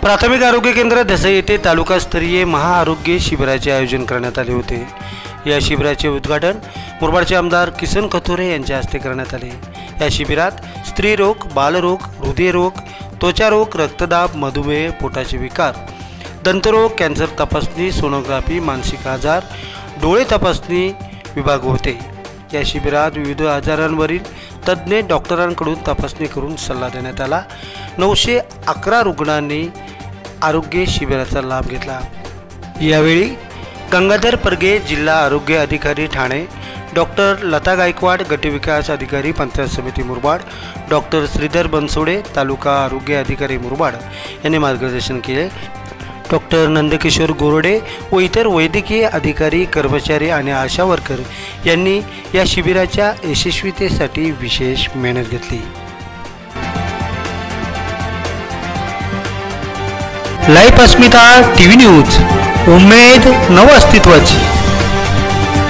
प्राथमिक आरोग्य केंद्र धसई येथे तालुकास्तरीय महाआरोग्य शिबिराचे आयोजन करण्यात आले होते। या शिबिराचे उद्घाटन मुरबाडचे आमदार किसन कथोरे यांच्या हस्ते करण्यात आले। या शिबिरात स्त्रीरोग, बालरोग, हृदयरोग, त्वचारोग, रक्तदाब, मधुमेह, पोटाचे विकार, दंतरोग, कॅन्सर तपासणी, सोनोग्राफी, मानसिक आजार, डोळे तपासणी विभाग होते। या शिबिरात विविध आजारांवरील तज्ज्ञ डॉक्टरांकडून तपासणी करून सल्ला देण्यात आला। 911 रुग्णांनी आरोग्य शिबिराचा लाभ घेतला। यावेळी गंगाधर परगे, जिल्हा आरोग्य अधिकारी ठाणे, डॉक्टर लता गायकवाड, गटविकास अधिकारी पंचायत समिती मुरबाड, डॉक्टर श्रीधर बनसोडे, तालुका आरोग्य अधिकारी मुरबाड यांनी मार्गदर्शन केले। डॉक्टर नंदकिशोर गोरडे व इतर वैद्यकीय अधिकारी, कर्मचारी आणि आशा वर्कर यांनी या शिबिराच्या यशस्वीतेसाठी विशेष मेहनत घेतली। लाईव्ह अस्मिता टीव्ही न्यूज, उमेद नव अस्तित्वाची।